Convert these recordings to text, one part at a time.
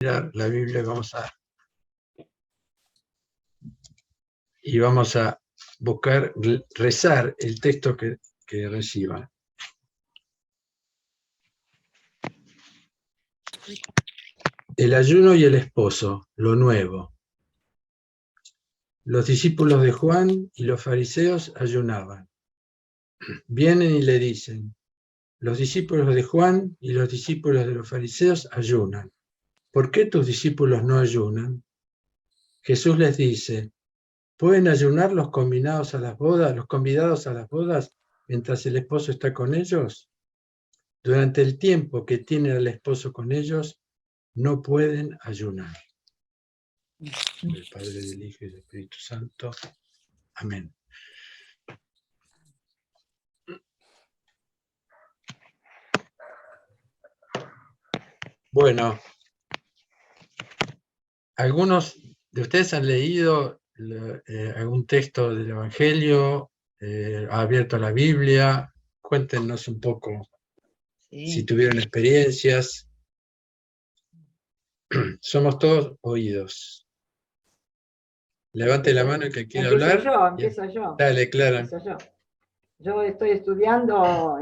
la Biblia, vamos a buscar, rezar el texto que reciban. El ayuno y el esposo, lo nuevo. Los discípulos de Juan y los fariseos ayunaban. Vienen y le dicen, los discípulos de Juan y los discípulos de los fariseos ayunan. ¿Por qué tus discípulos no ayunan? Jesús les dice, ¿pueden ayunar los convidados a las bodas mientras el esposo está con ellos? Durante el tiempo que tienen al esposo con ellos, no pueden ayunar. Del Padre, del Hijo y del Espíritu Santo. Amén. Bueno, algunos de ustedes han leído algún texto del Evangelio, ha abierto la Biblia. Cuéntenos un poco si tuvieron experiencias. Somos todos oídos. Levante la mano el que quiera hablar. Empiezo yo. Dale, Clara. Yo estoy estudiando,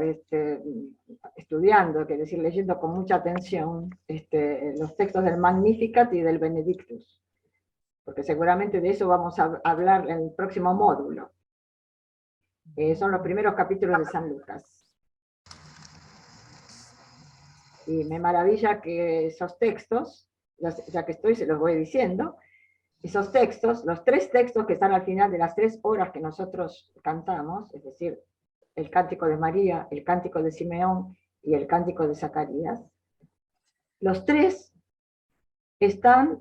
quiere decir, leyendo con mucha atención los textos del Magnificat y del Benedictus, porque seguramente de eso vamos a hablar en el próximo módulo. Son los primeros capítulos de San Lucas. Y me maravilla que esos textos, ya que estoy, se los voy diciendo, esos textos, los 3 textos que están al final de las 3 horas que nosotros cantamos, es decir, el Cántico de María, el Cántico de Simeón y el Cántico de Zacarías, los 3 están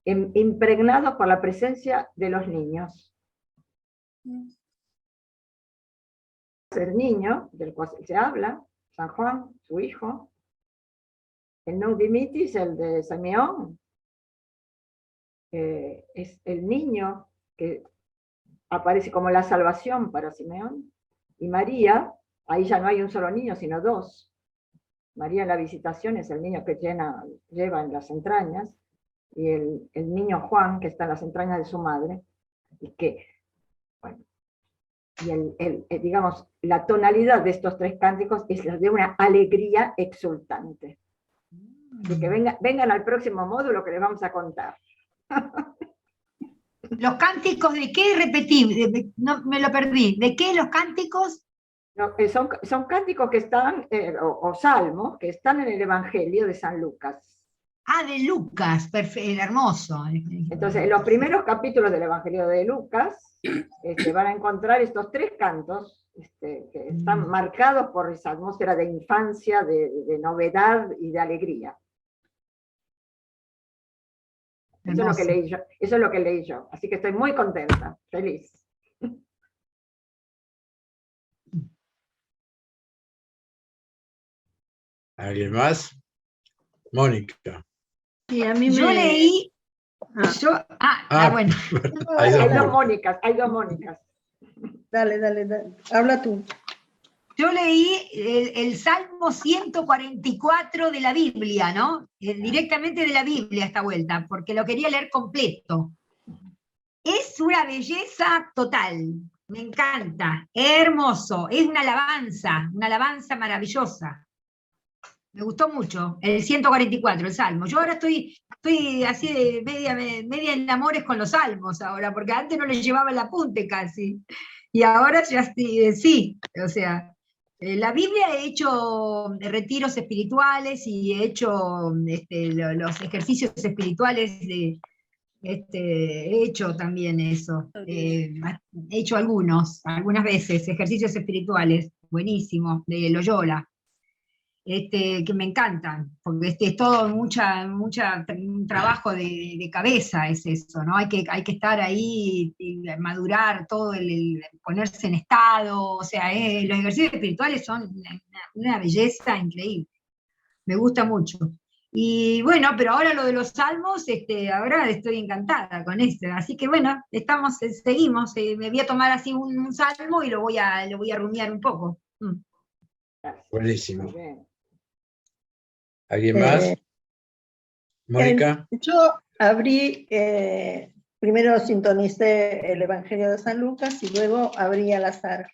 impregnados por la presencia de los niños. El niño del cual se habla, San Juan, su hijo, el Nunc Dimittis, el de Simeón, es el niño que aparece como la salvación para Simeón, y María, ahí ya no hay un solo niño, sino 2. María en la visitación es el niño que lleva en las entrañas, y el niño Juan, que está en las entrañas de su madre, y que, bueno, y digamos, la tonalidad de estos 3 cánticos es la de una alegría exultante. Así que vengan al próximo módulo que les vamos a contar. ¿Los cánticos de qué? Repetí, no, me lo perdí. ¿De qué los cánticos? No, son cánticos que están, o salmos, que están en el Evangelio de San Lucas. Ah, de Lucas, perfecto, hermoso. Entonces, en los primeros capítulos del Evangelio de Lucas, van a encontrar estos 3 cantos, que están marcados por esa atmósfera de infancia, de novedad y de alegría. Eso es lo que leí yo. Así que estoy muy contenta, feliz. ¿Alguien más? Mónica. Sí, a mí yo leí... Bueno. Hay dos Mónicas. Dale. Habla tú. Yo leí el Salmo 144 de la Biblia, ¿no? Directamente de la Biblia esta vuelta, porque lo quería leer completo. Es una belleza total, me encanta, es hermoso, es una alabanza maravillosa. Me gustó mucho, el 144, el Salmo. Yo ahora estoy así de media en amores con los salmos ahora, porque antes no les llevaba el apunte casi. Y ahora ya sí, o sea... La Biblia he hecho retiros espirituales y he hecho los ejercicios espirituales, he hecho también eso, he hecho algunas veces, ejercicios espirituales, buenísimo, de Loyola, que me encantan, porque es todo un trabajo de cabeza, es eso, ¿no? Hay que estar ahí, y madurar todo, ponerse en estado, o sea, los ejercicios espirituales son una belleza increíble, me gusta mucho. Y bueno, pero ahora lo de los salmos, ahora estoy encantada con esto, así que bueno, seguimos, me voy a tomar así un salmo y lo voy a rumiar un poco. Buenísimo. ¿Alguien más? Mónica. Yo abrí, primero sintonicé el Evangelio de San Lucas y luego abrí al azar.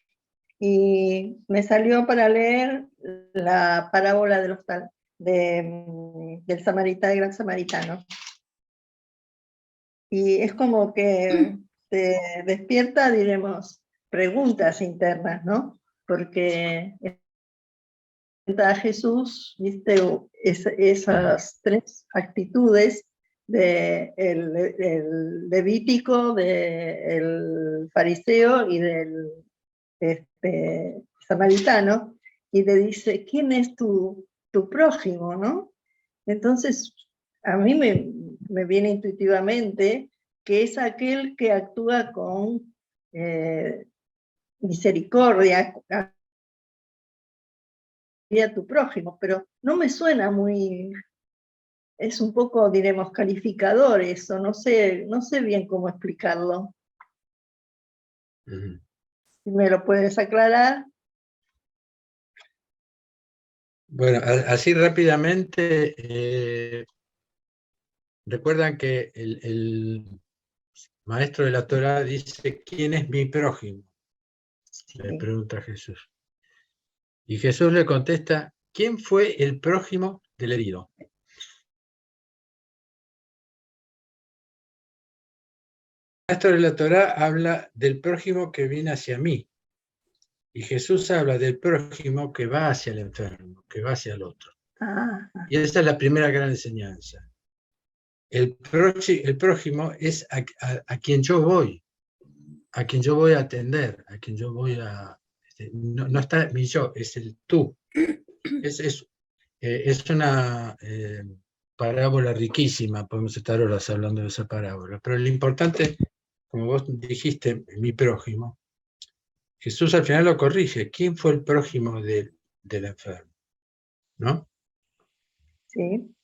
Y me salió para leer la parábola de del gran samaritano. Y es como que te despierta, diremos, preguntas internas, ¿no? Porque a Jesús, viste, esas tres actitudes del levítico, del fariseo y del samaritano, y le dice, ¿quién es tu prójimo, no? Entonces, a mí me viene intuitivamente que es aquel que actúa con misericordia a tu prójimo, pero no me suena muy, es un poco, diremos, calificador eso, no sé bien cómo explicarlo. Si me lo puedes aclarar. Bueno, así rápidamente, recuerdan que el maestro de la Torá dice, ¿quién es mi prójimo? Le Sí. pregunta a Jesús. Y Jesús le contesta, ¿quién fue el prójimo del herido? El maestro de la Torá habla del prójimo que viene hacia mí. Y Jesús habla del prójimo que va hacia el enfermo, que va hacia el otro. Y esa es la primera gran enseñanza. El prójimo es a quien yo voy a atender, a quien yo voy a... no está mi yo, es el tú. Es una parábola riquísima, podemos estar horas hablando de esa parábola, pero lo importante, como vos dijiste, mi prójimo, Jesús al final lo corrige. ¿Quién fue el prójimo del enfermo? ¿No? Sí.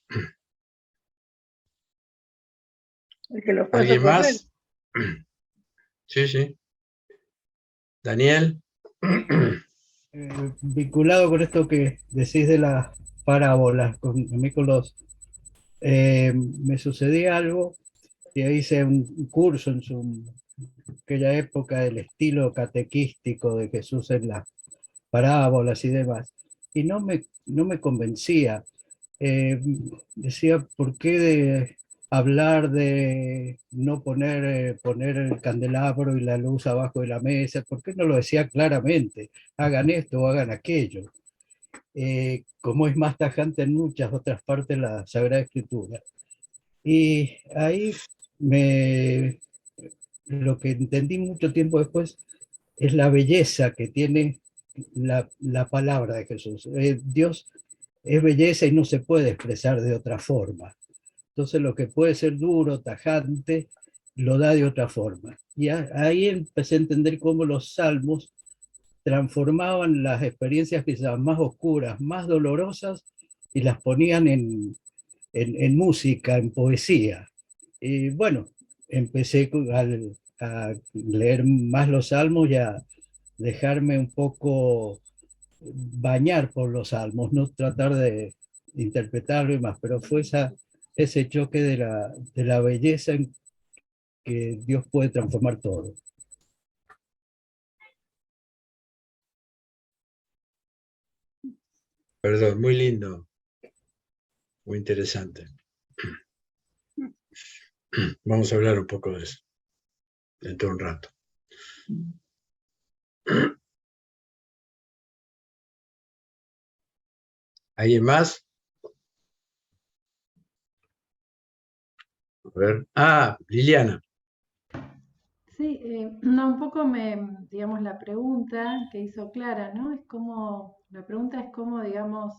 El que lo fue a ¿Alguien socorrer. más? Sí, sí. Daniel. Vinculado con esto que decís de las parábolas, a mí me sucedía algo, y hice un curso en aquella época del estilo catequístico de Jesús en las parábolas y demás, y no me convencía. Decía, ¿por qué de hablar de no poner el candelabro y la luz abajo de la mesa? ¿Por qué no lo decía claramente? Hagan esto o hagan aquello. Como es más tajante en muchas otras partes de la Sagrada Escritura. Y ahí lo que entendí mucho tiempo después es la belleza que tiene la palabra de Jesús. Dios es belleza y no se puede expresar de otra forma. Entonces lo que puede ser duro, tajante, lo da de otra forma. Y ahí empecé a entender cómo los salmos transformaban las experiencias quizás más oscuras, más dolorosas, y las ponían en música, en poesía. Y bueno, empecé a leer más los salmos y a dejarme un poco bañar por los salmos, no tratar de interpretarlo y más, pero fue ese choque de la belleza en que Dios puede transformar todo. Perdón, muy lindo. Muy interesante. Vamos a hablar un poco de eso dentro de un rato. ¿Alguien más? A ver. Liliana. Sí, no, un poco digamos, la pregunta que hizo Clara, ¿no? La pregunta es cómo, digamos,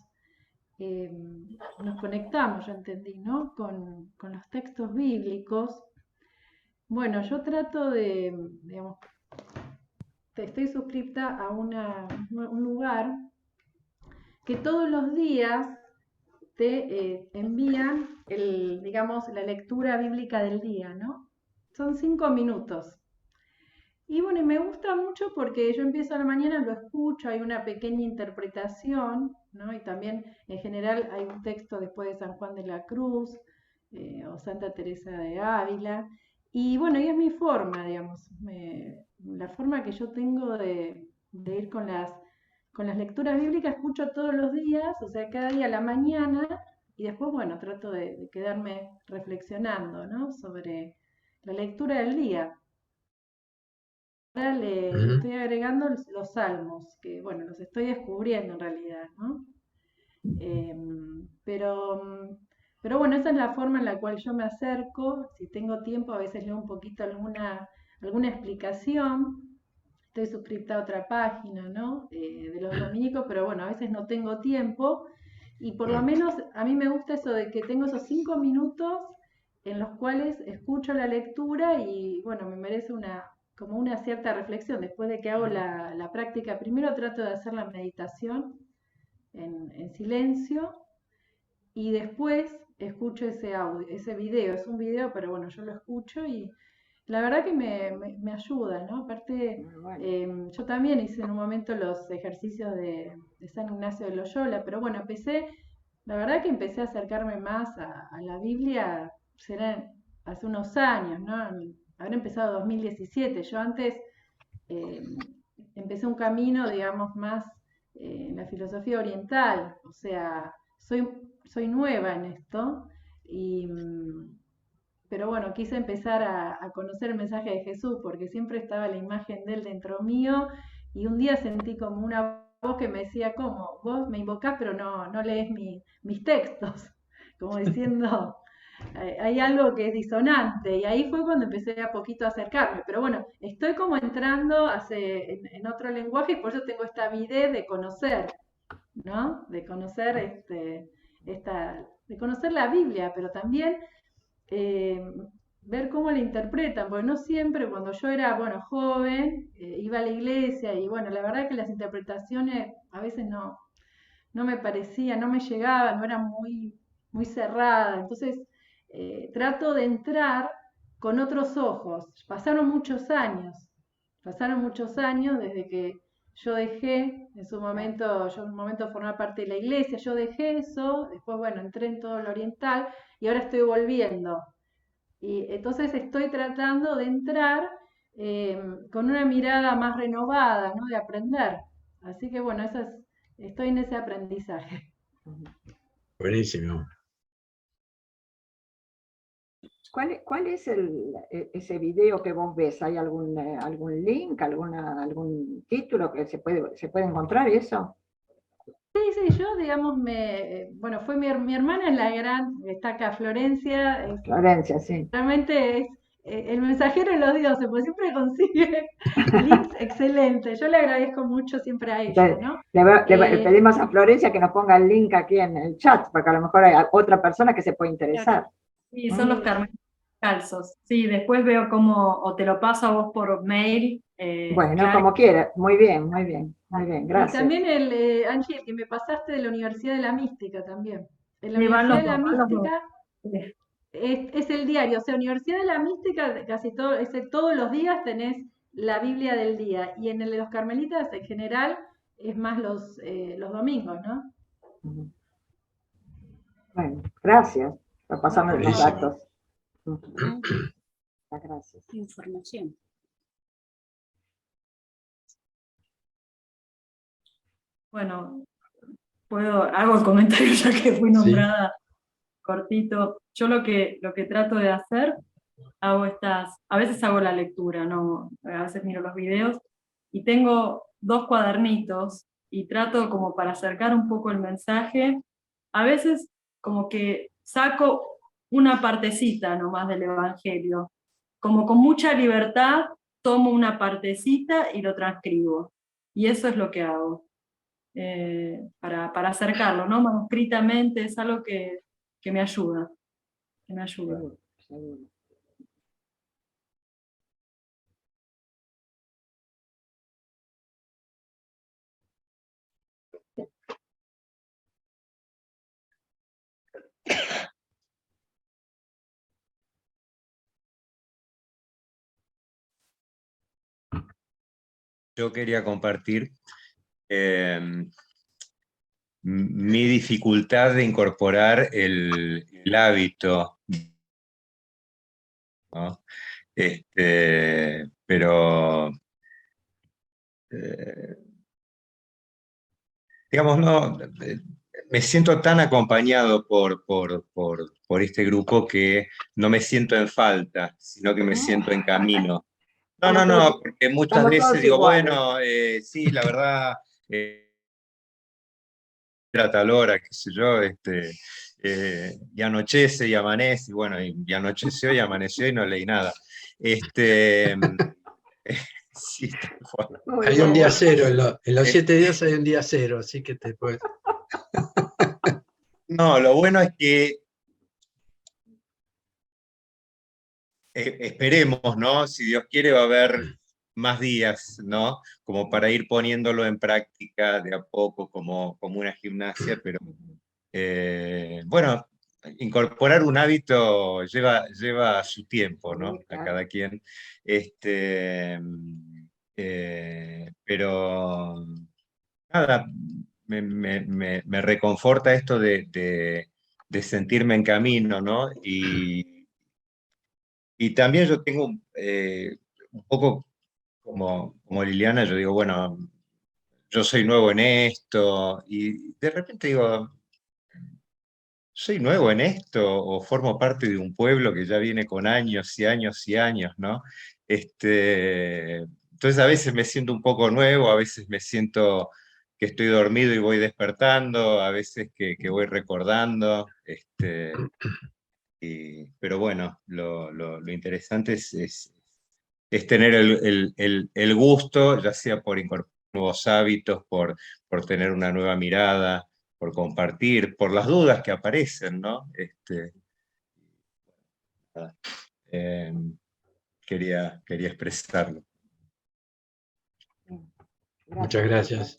nos conectamos, yo entendí, ¿no? Con los textos bíblicos. Bueno, yo trato digamos, estoy suscripta a un lugar que todos los días te envían digamos, la lectura bíblica del día, ¿no? Son 5 minutos. Y bueno, y me gusta mucho porque yo empiezo a la mañana, lo escucho, hay una pequeña interpretación, ¿no? Y también en general hay un texto después de San Juan de la Cruz, o Santa Teresa de Ávila. Y bueno, y es mi forma, digamos, la forma que yo tengo de ir con las lecturas bíblicas. Escucho todos los días, o sea, cada día a la mañana, y después, bueno, trato de quedarme reflexionando, ¿no?, sobre la lectura del día. Ahora le estoy agregando los salmos, que bueno, los estoy descubriendo en realidad, ¿no? Pero bueno, esa es la forma en la cual yo me acerco. Si tengo tiempo, a veces leo un poquito alguna explicación. Estoy suscrita a otra página, ¿no?, de los dominicos, pero bueno, a veces no tengo tiempo. Y por lo menos a mí me gusta eso de que tengo esos 5 minutos en los cuales escucho la lectura y bueno, me merece como una cierta reflexión. Después de que hago la práctica, primero trato de hacer la meditación en silencio y después escucho ese audio, ese video. Es un video, pero bueno, yo lo escucho y la verdad que me ayuda, ¿no? Aparte, Bueno, yo también hice en un momento los ejercicios de San Ignacio de Loyola, pero bueno, la verdad que empecé a acercarme más a la Biblia, será hace unos años, ¿no? Habrá empezado 2017. Yo antes eh, empecé un camino, digamos, más en la filosofía oriental, o sea, soy nueva en esto, pero bueno, quise empezar a conocer el mensaje de Jesús, porque siempre estaba la imagen de él dentro mío, y un día sentí como una voz que me decía, ¿cómo? Vos me invocás, pero no lees mis textos, como diciendo, hay algo que es disonante, y ahí fue cuando empecé a poquito a acercarme. Pero bueno, estoy como entrando en otro lenguaje, y por eso tengo esta avidez de conocer, ¿no? De conocer de conocer la Biblia, pero también eh, ver cómo la interpretan, porque no siempre, cuando yo era, bueno, joven, iba a la iglesia, y bueno, la verdad que las interpretaciones a veces no me parecían, no me llegaban, no eran muy cerradas. Entonces trato de entrar con otros ojos. Pasaron muchos años desde que yo dejé yo en un momento formar parte de la iglesia, yo dejé eso, después bueno, entré en todo lo oriental y ahora estoy volviendo. Y entonces estoy tratando de entrar con una mirada más renovada, ¿no?, de aprender. Así que bueno, estoy en ese aprendizaje. Buenísimo. ¿Cuál es ese video que vos ves? ¿Hay algún link, algún título que se puede encontrar eso? Sí, yo digamos, bueno, fue mi hermana, es la gran, está acá, Florencia, Florencia, sí. realmente es el mensajero de los dioses, porque siempre consigue links excelentes. Yo le agradezco mucho siempre a ella, Entonces, ¿no? le pedimos a Florencia que nos ponga el link aquí en el chat, porque a lo mejor hay otra persona que se puede interesar. Sí, son los carmelos calzos. Sí, después veo cómo, o te lo paso a vos por mail. Bueno, claro. como quiera. Muy bien, Y gracias. también Angie, el que me pasaste de la Universidad de la Mística también. En la Sí, van Universidad de los la dos, van los Mística dos. es el diario, o sea, Universidad de la Mística, casi todos los días tenés la Biblia del día, y en el de los Carmelitas en general es más los domingos, ¿no? Bueno, gracias por pasarme los Buenísimo. datos. Gracias. Información. Bueno, hago el comentario ya que fui nombrada cortito. Yo lo que trato de hacer, a veces hago la lectura, no, a veces miro los videos, y tengo 2 cuadernitos, y trato como para acercar un poco el mensaje, a veces como que saco una partecita nomás del Evangelio, como con mucha libertad tomo una partecita y lo transcribo, y eso es lo que hago. Para acercarlo, ¿no? Manuscritamente es algo que me ayuda. Seguro, seguro. Yo quería compartir mi dificultad de incorporar el hábito, ¿no? Pero, digamos, no, me siento tan acompañado por este grupo que no me siento en falta, sino que me siento en camino. No, porque muchas Estamos veces todos digo, iguales. bueno, sí, la verdad, era tal hora, qué sé yo, y anochece y amanece, y bueno, y anocheció y amaneció y no leí nada. Sí, tal cual. Muy Hay un día bien. cero, en los Eh, 7 días hay un día cero, así que te puedes... No, lo bueno es que esperemos, ¿no? Si Dios quiere va a haber más días, ¿no? Como para ir poniéndolo en práctica de a poco, como una gimnasia, pero bueno, incorporar un hábito lleva su tiempo, ¿no? Sí, A claro. cada quien. Pero nada, me reconforta esto de sentirme en camino, ¿no? Y también yo tengo un poco como Liliana, yo digo, bueno, yo soy nuevo en esto, y de repente digo, ¿soy nuevo en esto o formo parte de un pueblo que ya viene con años y años y años, ¿no? Entonces a veces me siento un poco nuevo, a veces me siento que estoy dormido y voy despertando, a veces que voy recordando, pero bueno, lo interesante es tener el gusto, ya sea por incorporar nuevos hábitos, por tener una nueva mirada, por compartir, por las dudas que aparecen, ¿no? Nada, eh, quería expresarlo. Muchas gracias.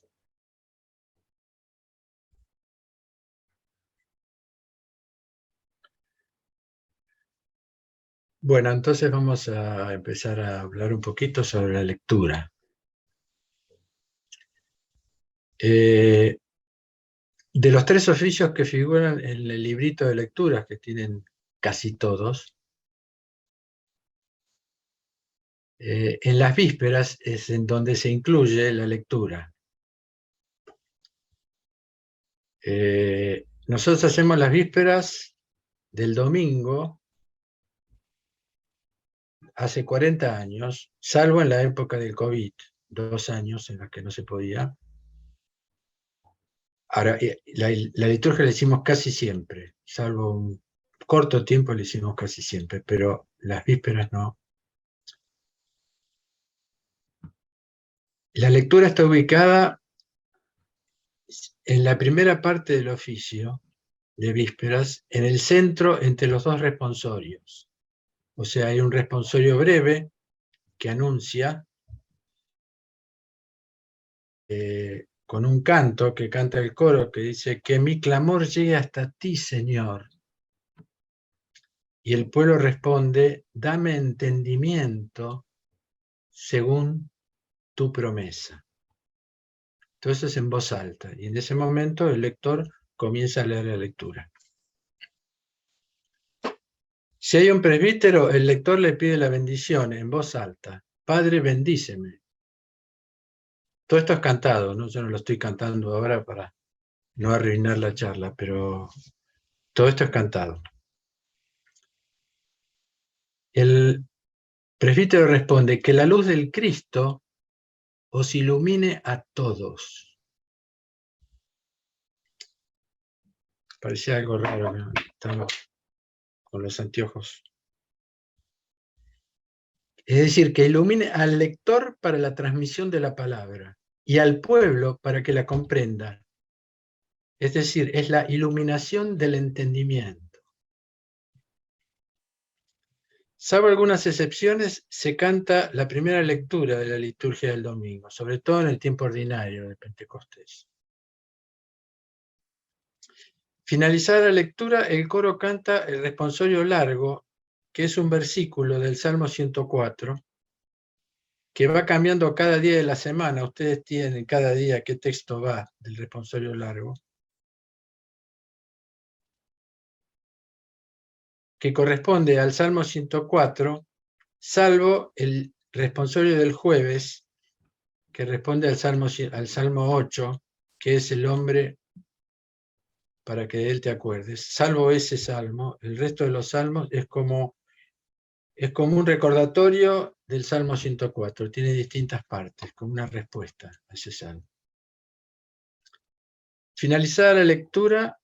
Bueno, entonces vamos a empezar a hablar un poquito sobre la lectura. De los 3 oficios que figuran en el librito de lecturas, que tienen casi todos, en las vísperas es en donde se incluye la lectura. Nosotros hacemos las vísperas del domingo hace 40 años, salvo en la época del COVID, 2 años en los que no se podía. Ahora, la liturgia la hicimos casi siempre, salvo un corto tiempo la hicimos casi siempre, pero las vísperas no. La lectura está ubicada en la primera parte del oficio de vísperas, en el centro entre los 2 responsorios. O sea, hay un responsorio breve que anuncia con un canto que canta el coro que dice que mi clamor llegue hasta ti, Señor. Y el pueblo responde, dame entendimiento según tu promesa. Entonces en voz alta. Y en ese momento el lector comienza a leer la lectura. Si hay un presbítero, el lector le pide la bendición en voz alta. Padre, bendíceme. Todo esto es cantado, ¿no? Yo no lo estoy cantando ahora para no arruinar la charla, pero todo esto es cantado. El presbítero responde, que la luz del Cristo os ilumine a todos. Parecía algo raro, ¿no? Estaba con los anteojos. Es decir, que ilumine al lector para la transmisión de la palabra y al pueblo para que la comprenda. Es decir, es la iluminación del entendimiento. Salvo algunas excepciones, se canta la primera lectura de la liturgia del domingo, sobre todo en el tiempo ordinario de Pentecostés. Finalizada la lectura, el coro canta el responsorio largo, que es un versículo del Salmo 104, que va cambiando cada día de la semana. Ustedes tienen cada día qué texto va del responsorio largo. que corresponde al Salmo 104, salvo el responsorio del jueves, que responde al Salmo 8, que es el hombre para que de él te acuerdes. Salvo ese salmo, el resto de los salmos es como un recordatorio del Salmo 104, tiene distintas partes, como una respuesta a ese salmo. Finalizada la lectura,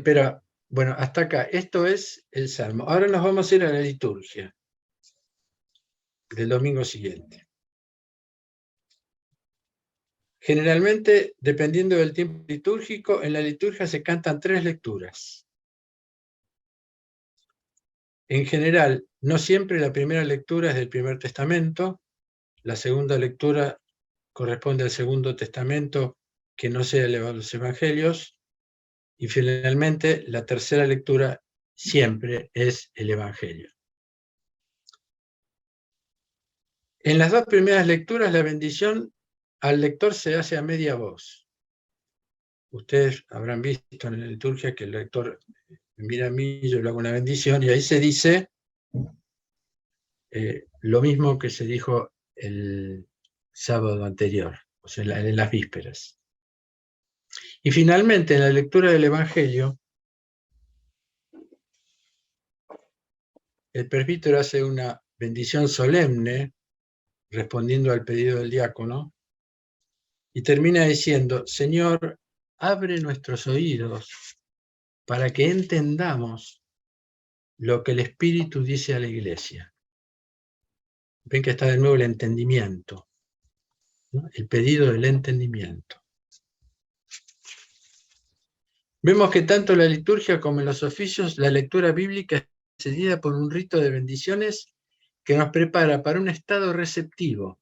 pero bueno, hasta acá, esto es el salmo. Ahora nos vamos a ir a la liturgia del domingo siguiente. Generalmente, dependiendo del tiempo litúrgico, en la liturgia se cantan 3 lecturas. En general, no siempre la primera lectura es del Primer Testamento, la segunda lectura corresponde al Segundo Testamento, que no sea elevado a los Evangelios, y finalmente la tercera lectura siempre es el Evangelio. En las 2 primeras lecturas la bendición al lector se hace a media voz. Ustedes habrán visto en la liturgia que el lector me mira a mí, yo le hago una bendición, y ahí se dice lo mismo que se dijo el sábado anterior, o sea, en las vísperas. Y finalmente, en la lectura del Evangelio, el presbítero hace una bendición solemne, respondiendo al pedido del diácono, y termina diciendo: Señor, abre nuestros oídos para que entendamos lo que el Espíritu dice a la Iglesia. Ven que está de nuevo el entendimiento, ¿no? El pedido del entendimiento. Vemos que tanto en la liturgia como en los oficios, la lectura bíblica es precedida por un rito de bendiciones que nos prepara para un estado receptivo.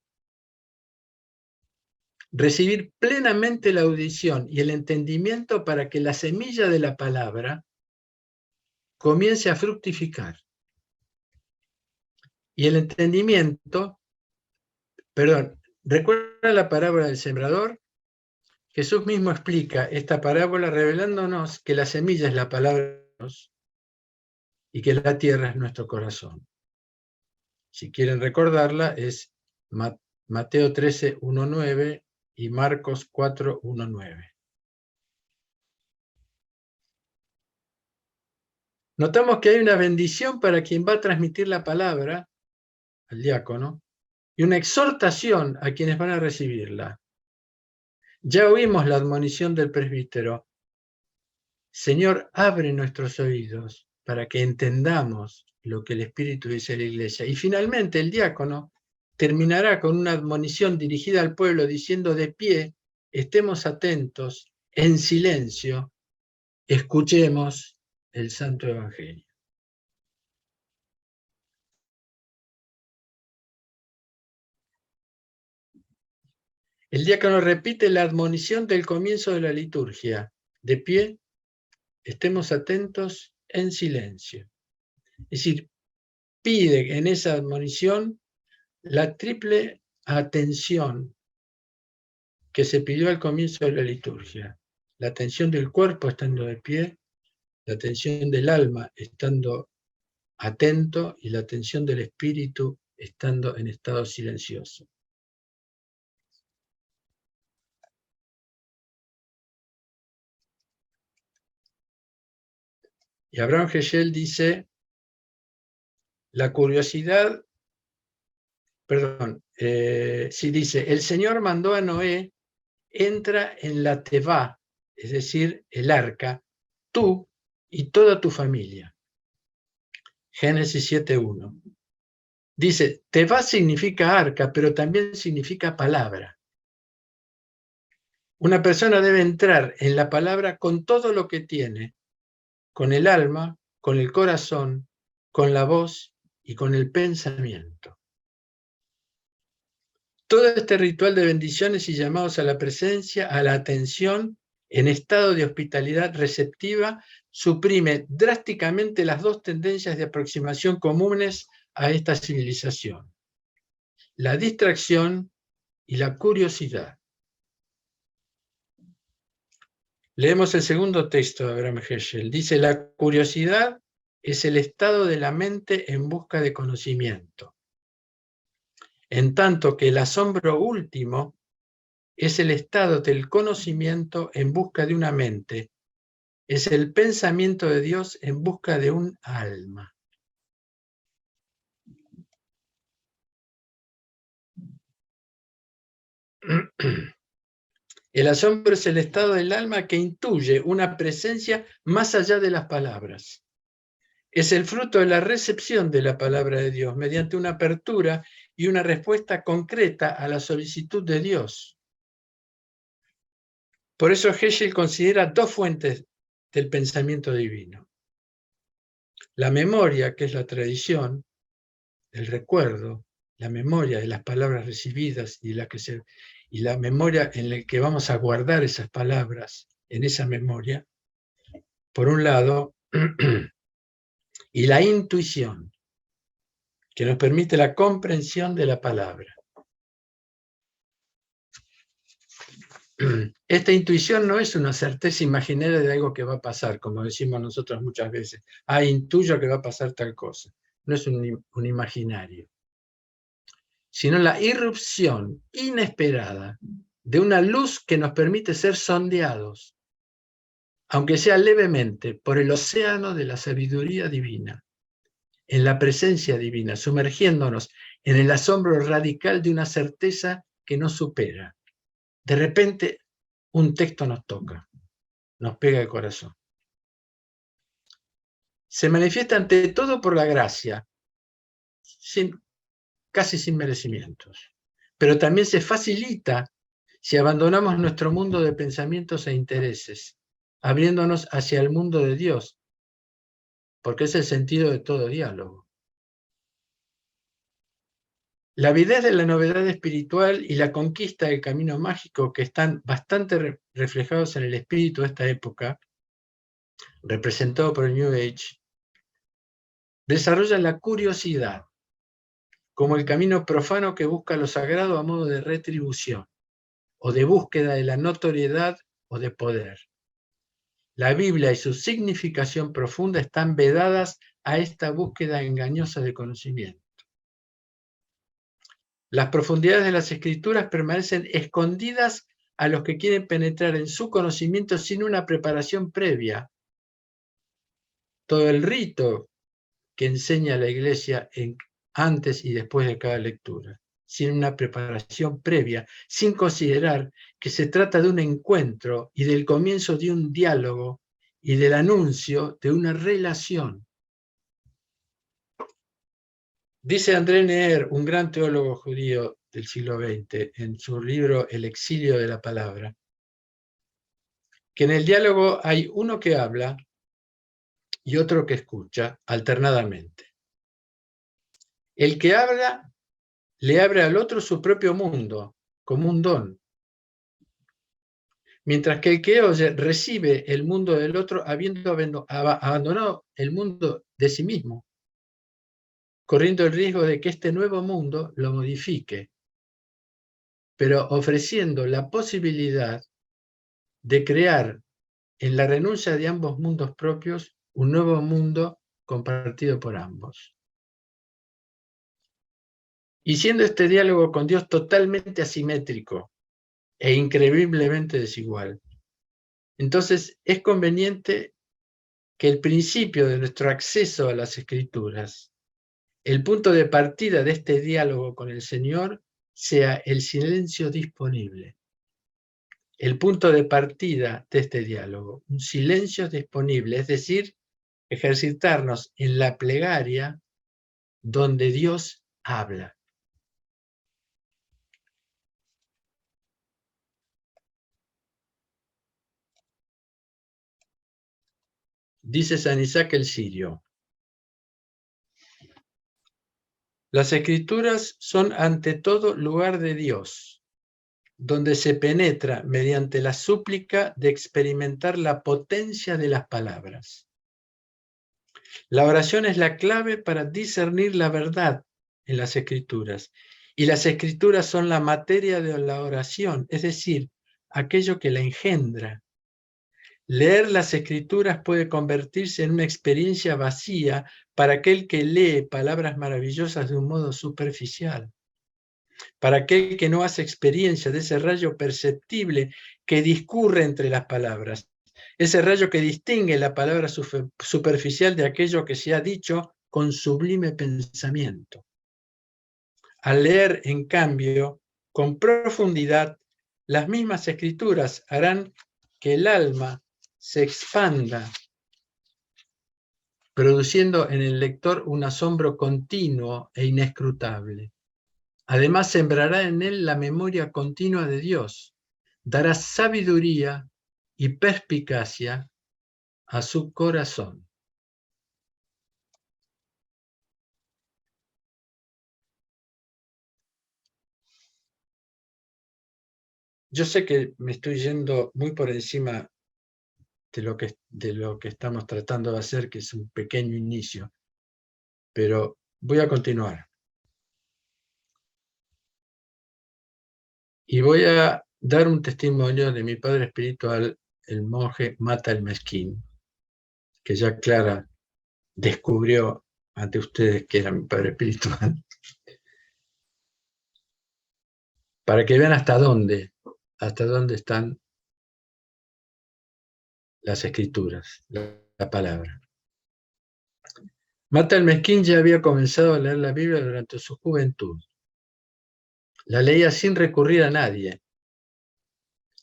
Recibir plenamente la audición y el entendimiento para que la semilla de la palabra comience a fructificar. Y el entendimiento, ¿recuerda la parábola del sembrador? Jesús mismo explica esta parábola revelándonos que la semilla es la palabra de Dios y que la tierra es nuestro corazón. Si quieren recordarla, es Mateo 13, 1:9 y Marcos 4, 1:9. Notamos que hay una bendición para quien va a transmitir la palabra, al diácono, y una exhortación a quienes van a recibirla. Ya oímos la admonición del presbítero: Señor, abre nuestros oídos para que entendamos lo que el Espíritu dice a la Iglesia. Y finalmente el diácono terminará con una admonición dirigida al pueblo diciendo: de pie, estemos atentos, en silencio, escuchemos el Santo Evangelio. El diácono repite la admonición del comienzo de la liturgia: de pie, estemos atentos, en silencio. Es decir, pide en esa admonición la triple atención que se pidió al comienzo de la liturgia. La atención del cuerpo estando de pie, la atención del alma estando atento y la atención del espíritu estando en estado silencioso. Y Abraham Heschel dice: la curiosidad, dice, el Señor mandó a Noé: entra en la tevá, es decir, el arca, tú y toda tu familia. Génesis 7:1. Dice, tevá significa arca, pero también significa palabra. Una persona debe entrar en la palabra con todo lo que tiene, con el alma, con el corazón, con la voz y con el pensamiento. Todo este ritual de bendiciones y llamados a la presencia, a la atención, en estado de hospitalidad receptiva, suprime drásticamente las 2 tendencias de aproximación comunes a esta civilización: la distracción y la curiosidad. Leemos el segundo texto de Abraham Heschel. Dice, la curiosidad es el estado de la mente en busca de conocimiento, en tanto que el asombro último es el estado del conocimiento en busca de una mente, es el pensamiento de Dios en busca de un alma. El asombro es el estado del alma que intuye una presencia más allá de las palabras. Es el fruto de la recepción de la palabra de Dios mediante una apertura y una respuesta concreta a la solicitud de Dios. Por eso Heschel considera dos fuentes del pensamiento divino. La memoria, que es la tradición, el recuerdo, la memoria de las palabras recibidas y la memoria en la que vamos a guardar esas palabras, en esa memoria, por un lado, y la intuición, que nos permite la comprensión de la palabra. Esta intuición no es una certeza imaginaria de algo que va a pasar, como decimos nosotros muchas veces. Intuyo que va a pasar tal cosa. No es un imaginario, sino la irrupción inesperada de una luz que nos permite ser sondeados, aunque sea levemente, por el océano de la sabiduría divina, en la presencia divina, sumergiéndonos en el asombro radical de una certeza que nos supera. De repente, un texto nos toca, nos pega el corazón. Se manifiesta ante todo por la gracia, casi sin merecimientos, pero también se facilita si abandonamos nuestro mundo de pensamientos e intereses, abriéndonos hacia el mundo de Dios, porque es el sentido de todo diálogo. La avidez de la novedad espiritual y la conquista del camino mágico, que están bastante reflejados en el espíritu de esta época, representado por el New Age, desarrolla la curiosidad como el camino profano que busca lo sagrado a modo de retribución, o de búsqueda de la notoriedad o de poder. La Biblia y su significación profunda están vedadas a esta búsqueda engañosa de conocimiento. Las profundidades de las Escrituras permanecen escondidas a los que quieren penetrar en su conocimiento sin una preparación previa. Todo el rito que enseña la Iglesia antes y después de cada lectura, sin una preparación previa, sin considerar que se trata de un encuentro y del comienzo de un diálogo y del anuncio de una relación. Dice André Neher, un gran teólogo judío del siglo XX, en su libro El exilio de la palabra, que en el diálogo hay uno que habla y otro que escucha alternadamente. El que habla le abre al otro su propio mundo, como un don, mientras que el que oye recibe el mundo del otro habiendo abandonado el mundo de sí mismo, corriendo el riesgo de que este nuevo mundo lo modifique, pero ofreciendo la posibilidad de crear en la renuncia de ambos mundos propios un nuevo mundo compartido por ambos. Y siendo este diálogo con Dios totalmente asimétrico e increíblemente desigual, entonces es conveniente que el principio de nuestro acceso a las Escrituras, el punto de partida de este diálogo con el Señor, sea el silencio disponible. El punto de partida de este diálogo, un silencio disponible, es decir, ejercitarnos en la plegaria donde Dios habla. Dice San Isaac el Sirio: las Escrituras son ante todo lugar de Dios, donde se penetra mediante la súplica de experimentar la potencia de las palabras. La oración es la clave para discernir la verdad en las Escrituras, y las Escrituras son la materia de la oración, es decir, aquello que la engendra. Leer las Escrituras puede convertirse en una experiencia vacía para aquel que lee palabras maravillosas de un modo superficial. Para aquel que no hace experiencia de ese rayo perceptible que discurre entre las palabras. Ese rayo que distingue la palabra superficial de aquello que se ha dicho con sublime pensamiento. Al leer, en cambio, con profundidad, las mismas Escrituras harán que el alma se expanda, produciendo en el lector un asombro continuo e inescrutable. Además, sembrará en él la memoria continua de Dios, dará sabiduría y perspicacia a su corazón. Yo sé que me estoy yendo muy por encima de lo que estamos tratando de hacer, que es un pequeño inicio, pero voy a continuar. Y voy a dar un testimonio de mi padre espiritual, el monje Mata el Mezquín, que ya Clara descubrió ante ustedes que era mi padre espiritual, para que vean hasta dónde están las Escrituras, la palabra. Mata el Mezquín ya había comenzado a leer la Biblia durante su juventud. La leía sin recurrir a nadie,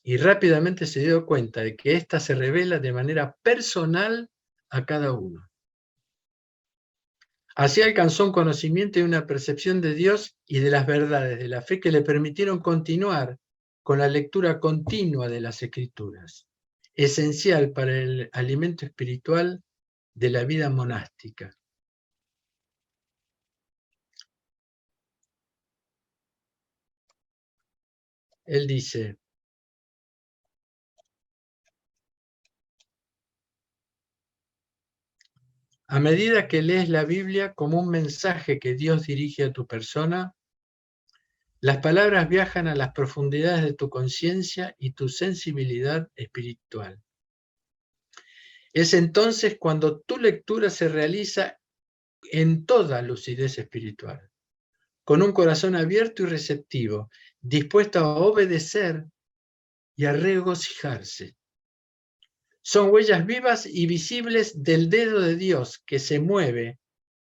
y rápidamente se dio cuenta de que ésta se revela de manera personal a cada uno. Así alcanzó un conocimiento y una percepción de Dios y de las verdades de la fe que le permitieron continuar con la lectura continua de las Escrituras, esencial para el alimento espiritual de la vida monástica. Él dice: a medida que lees la Biblia como un mensaje que Dios dirige a tu persona, las palabras viajan a las profundidades de tu conciencia y tu sensibilidad espiritual. Es entonces cuando tu lectura se realiza en toda lucidez espiritual, con un corazón abierto y receptivo, dispuesto a obedecer y a regocijarse. Son huellas vivas y visibles del dedo de Dios que se mueve,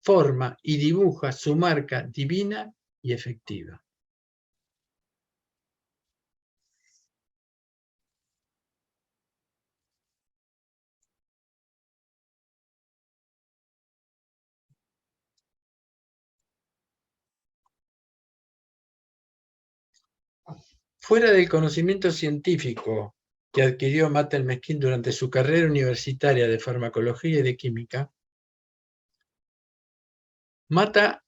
forma y dibuja su marca divina y efectiva. Fuera del conocimiento científico que adquirió Mata el Mezquín durante su carrera universitaria de farmacología y de química, Mata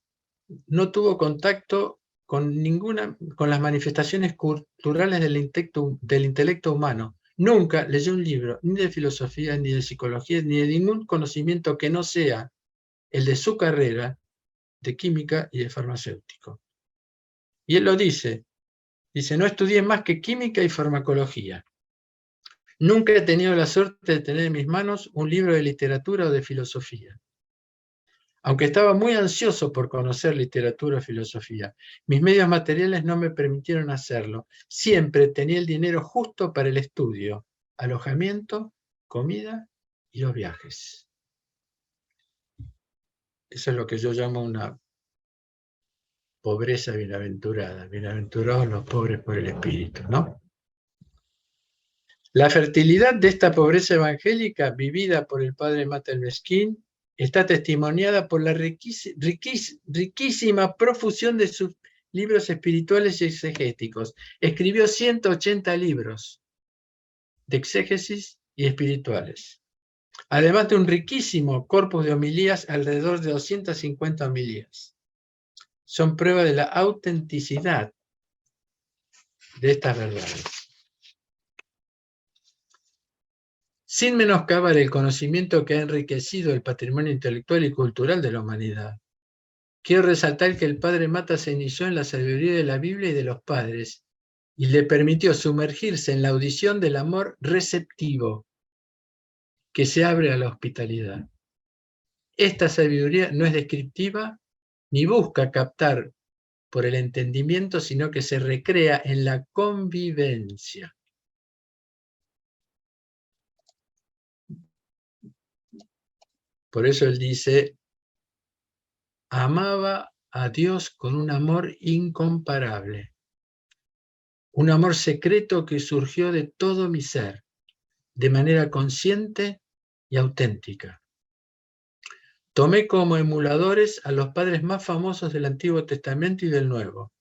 no tuvo contacto con las manifestaciones culturales del intelecto humano. Nunca leyó un libro, ni de filosofía, ni de psicología, ni de ningún conocimiento que no sea el de su carrera de química y de farmacéutico. Y él lo dice, no estudié más que química y farmacología. Nunca he tenido la suerte de tener en mis manos un libro de literatura o de filosofía. Aunque estaba muy ansioso por conocer literatura o filosofía, mis medios materiales no me permitieron hacerlo. Siempre tenía el dinero justo para el estudio, alojamiento, comida y los viajes. Eso es lo que yo llamo una pobreza bienaventurada. Bienaventurados los pobres por el espíritu, ¿no? La fertilidad de esta pobreza evangélica vivida por el padre Mata el Mezquín está testimoniada por la riquísima profusión de sus libros espirituales y exegéticos. Escribió 180 libros de exégesis y espirituales, además de un riquísimo corpus de homilías, alrededor de 250 homilías. Son prueba de la autenticidad de estas verdades. Sin menoscabar el conocimiento que ha enriquecido el patrimonio intelectual y cultural de la humanidad, quiero resaltar que el padre Mata se inició en la sabiduría de la Biblia y de los padres, y le permitió sumergirse en la audición del amor receptivo, que se abre a la hospitalidad. Esta sabiduría no es descriptiva ni busca captar por el entendimiento, sino que se recrea en la convivencia. Por eso él dice, amaba a Dios con un amor incomparable, un amor secreto que surgió de todo mi ser, de manera consciente y auténtica. Tomé como emuladores a los padres más famosos del Antiguo Testamento y del Nuevo.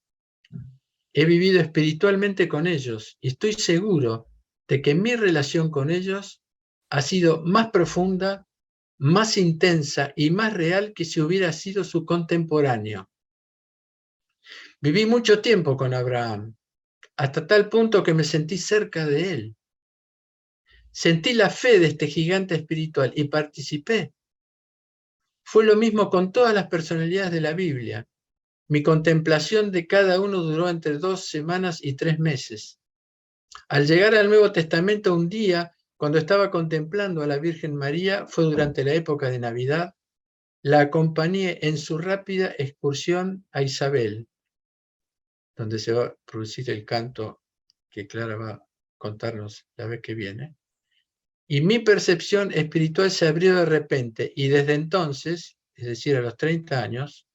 He vivido espiritualmente con ellos y estoy seguro de que mi relación con ellos ha sido más profunda, más intensa y más real que si hubiera sido su contemporáneo. Viví mucho tiempo con Abraham, hasta tal punto que me sentí cerca de él. Sentí la fe de este gigante espiritual y participé. Fue lo mismo con todas las personalidades de la Biblia. Mi contemplación de cada uno duró entre 2 semanas y 3 meses. Al llegar al Nuevo Testamento un día, cuando estaba contemplando a la Virgen María, fue durante la época de Navidad, la acompañé en su rápida excursión a Isabel, donde se va a producir el canto que Clara va a contarnos la vez que viene. Y mi percepción espiritual se abrió de repente, y desde entonces, es decir, a los 30 años,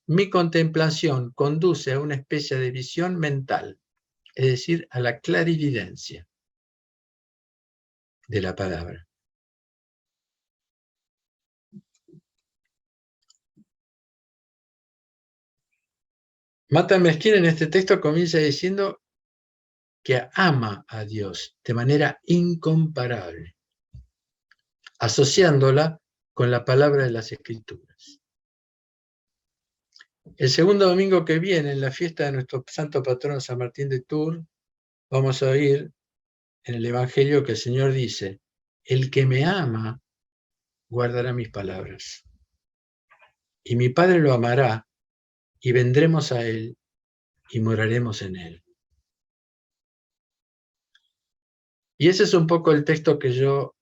mi contemplación conduce a una especie de visión mental, es decir, a la clarividencia de la palabra. Mata Mesquín en este texto comienza diciendo que ama a Dios de manera incomparable, asociándola con la palabra de las Escrituras. El segundo domingo que viene, en la fiesta de nuestro santo patrono San Martín de Tours, vamos a oír en el Evangelio que el Señor dice, el que me ama guardará mis palabras, y mi Padre lo amará, y vendremos a él, y moraremos en él. Y ese es un poco el texto que yo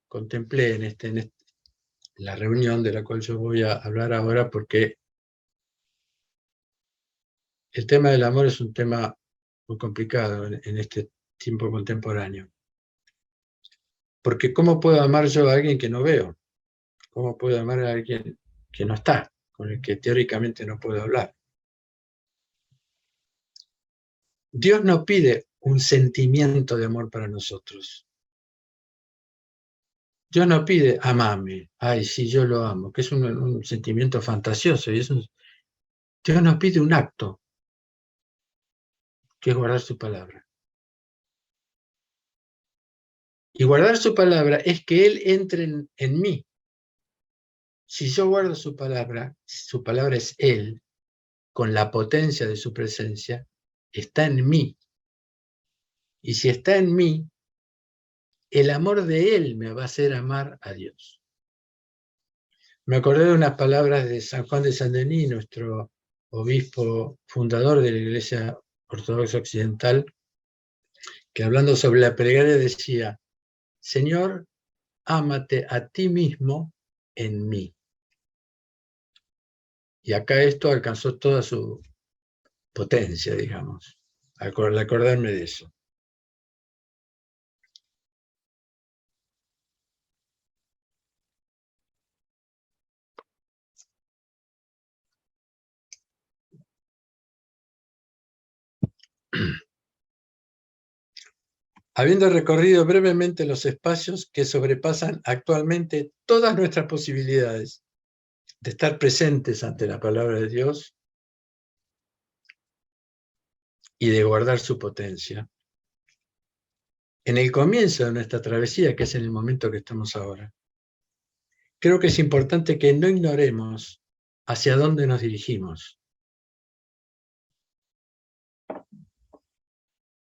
contemplé en la reunión de la cual yo voy a hablar ahora, porque el tema del amor es un tema muy complicado en este tiempo contemporáneo. Porque ¿cómo puedo amar yo a alguien que no veo? ¿Cómo puedo amar a alguien que no está, con el que teóricamente no puedo hablar? Dios no pide un sentimiento de amor para nosotros. Dios no pide, amame, ay, sí, yo lo amo, que es un sentimiento fantasioso. Dios nos pide un acto, que es guardar su palabra. Y guardar su palabra es que Él entre en mí. Si yo guardo su palabra es Él, con la potencia de su presencia, está en mí. Y si está en mí, el amor de Él me va a hacer amar a Dios. Me acordé de unas palabras de San Juan de Saint-Denis, nuestro obispo fundador de la Iglesia Ortodoxa Occidental, que hablando sobre la plegaria decía, Señor, ámate a ti mismo en mí. Y acá esto alcanzó toda su potencia, digamos, al acordarme de eso. Habiendo recorrido brevemente los espacios que sobrepasan actualmente todas nuestras posibilidades de estar presentes ante la palabra de Dios y de guardar su potencia, en el comienzo de nuestra travesía, que es en el momento que estamos ahora, creo que es importante que no ignoremos hacia dónde nos dirigimos.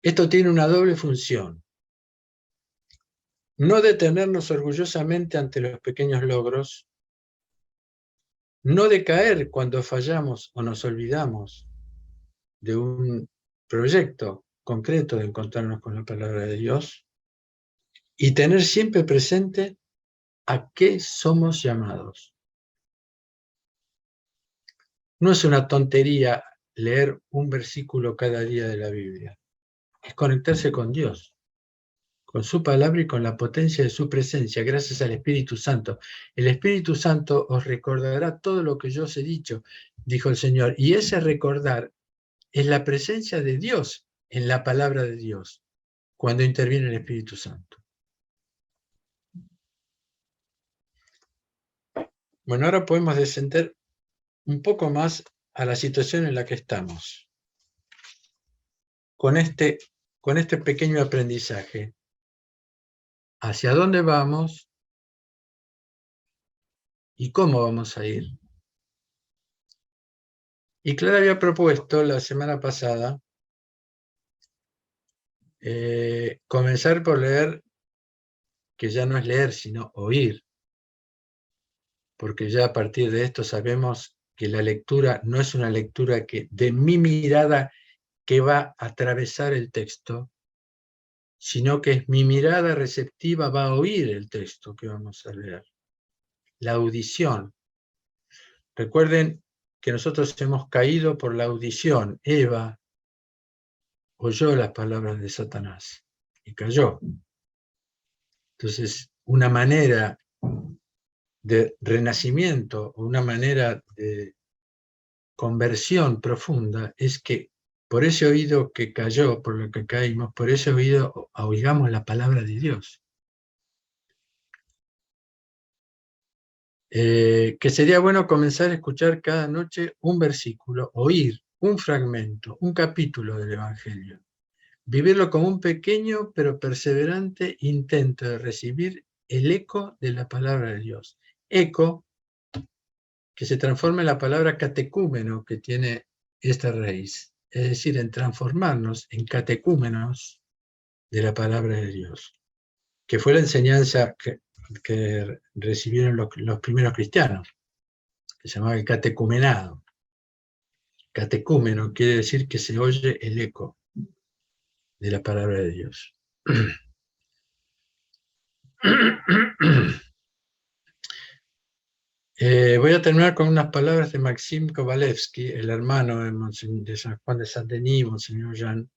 Esto tiene una doble función. No detenernos orgullosamente ante los pequeños logros, no decaer cuando fallamos o nos olvidamos de un proyecto concreto de encontrarnos con la palabra de Dios, y tener siempre presente a qué somos llamados. No es una tontería leer un versículo cada día de la Biblia. Es conectarse con Dios, con su palabra y con la potencia de su presencia, gracias al Espíritu Santo. El Espíritu Santo os recordará todo lo que yo os he dicho, dijo el Señor. Y ese recordar es la presencia de Dios en la palabra de Dios, cuando interviene el Espíritu Santo. Bueno, ahora podemos descender un poco más a la situación en la que estamos, con este pequeño aprendizaje. ¿Hacia dónde vamos y cómo vamos a ir? Y Clara había propuesto la semana pasada comenzar por leer, que ya no es leer, sino oír, porque ya a partir de esto sabemos que la lectura no es una lectura que de mi mirada que va a atravesar el texto, sino que es mi mirada receptiva va a oír el texto que vamos a leer. La audición. Recuerden que nosotros hemos caído por la audición. Eva oyó las palabras de Satanás y cayó. Entonces, una manera de renacimiento, una manera de conversión profunda es que por ese oído que cayó, por lo que caímos, por ese oído oigamos la palabra de Dios. Que sería bueno comenzar a escuchar cada noche un versículo, oír un fragmento, un capítulo del Evangelio. Vivirlo como un pequeño pero perseverante intento de recibir el eco de la palabra de Dios. Eco que se transforma en la palabra catecúmeno que tiene esta raíz. Es decir, en transformarnos en catecúmenos de la palabra de Dios, que fue la enseñanza que recibieron los primeros cristianos, que se llamaba el catecumenado. Catecúmeno quiere decir que se oye el eco de la palabra de Dios. Voy a terminar con unas palabras de Maxim Kovalevsky, el hermano de San Juan de Saint-Denis, Monseñor Jean,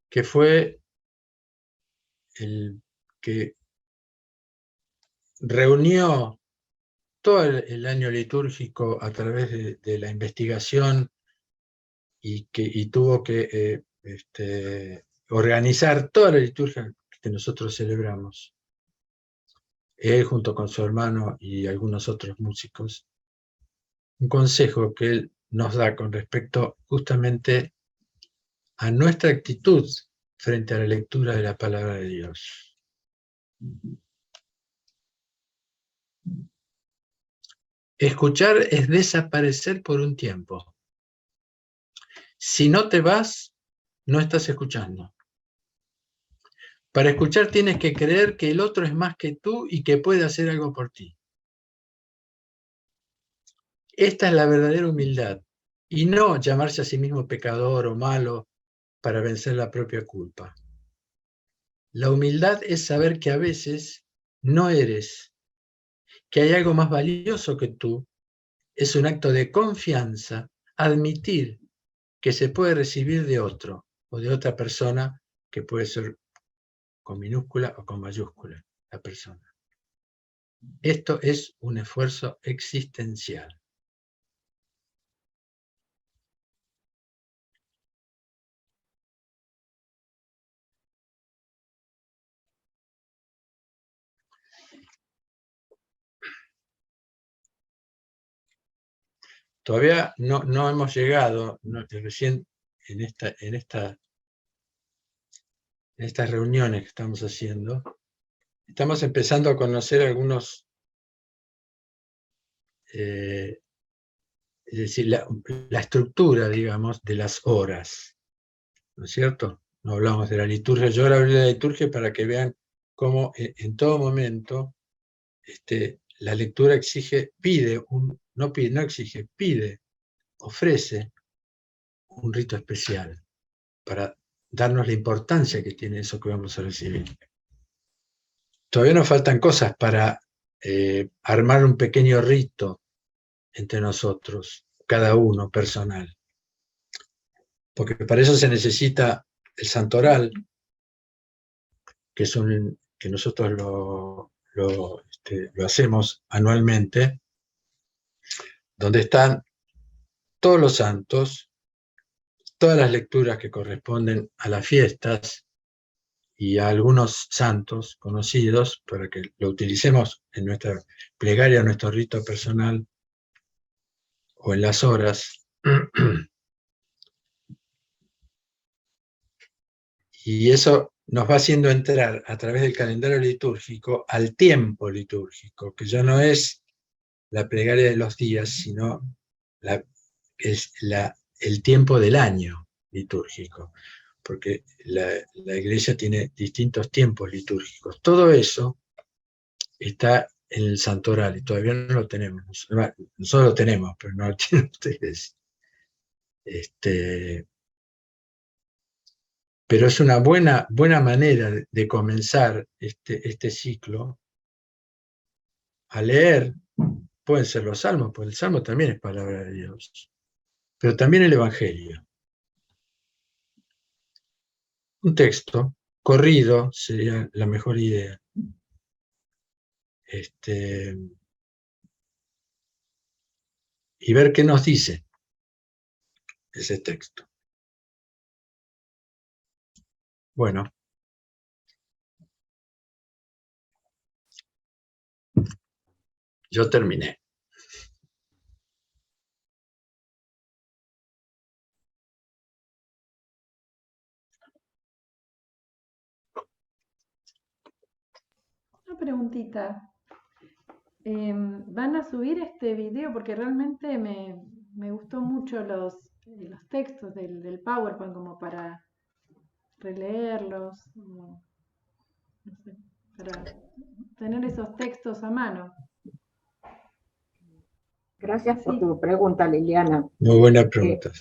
que fue el que reunió todo el año litúrgico a través de la investigación y tuvo que organizar toda la liturgia que nosotros celebramos. Él junto con su hermano y algunos otros músicos. Un consejo que él nos da con respecto justamente a nuestra actitud frente a la lectura de la palabra de Dios. Escuchar es desaparecer por un tiempo. Si no te vas, no estás escuchando. Para escuchar tienes que creer que el otro es más que tú y que puede hacer algo por ti. Esta es la verdadera humildad, y no llamarse a sí mismo pecador o malo para vencer la propia culpa. La humildad es saber que a veces no eres, que hay algo más valioso que tú. Es un acto de confianza admitir que se puede recibir de otro o de otra persona, que puede ser con minúscula o con mayúscula, la persona. Esto es un esfuerzo existencial. Todavía no hemos llegado, recién en estas reuniones que estamos haciendo, estamos empezando a conocer algunos, es decir, la estructura, digamos, de las horas, ¿no es cierto? No hablamos de la liturgia, yo ahora hablé de la liturgia para que vean cómo en todo momento la lectura pide, ofrece un rito especial para darnos la importancia que tiene eso que vamos a recibir. todavía nos faltan cosas para armar un pequeño rito entre nosotros, cada uno personal. Porque para eso se necesita el santoral, que nosotros lo hacemos anualmente, donde están todos los santos, todas las lecturas que corresponden a las fiestas y a algunos santos conocidos para que lo utilicemos en nuestra plegaria, en nuestro rito personal o en las horas. Y eso nos va haciendo entrar a través del calendario litúrgico al tiempo litúrgico, que ya no es la plegaria de los días, sino el tiempo del año litúrgico, porque la Iglesia tiene distintos tiempos litúrgicos. Todo eso está en el santoral y todavía no lo tenemos. Nosotros lo tenemos, pero no lo tienen ustedes. Pero es una buena manera de comenzar este ciclo a leer. Pueden ser los salmos, porque el salmo también es palabra de Dios, pero también el Evangelio. Un texto corrido sería la mejor idea. Y ver qué nos dice ese texto. Bueno. Yo terminé. Una preguntita. ¿Van a subir este video? Porque realmente me gustó mucho los textos del PowerPoint como para releerlos, no sé, para tener esos textos a mano. Gracias por tu pregunta, Liliana. Muy buena pregunta.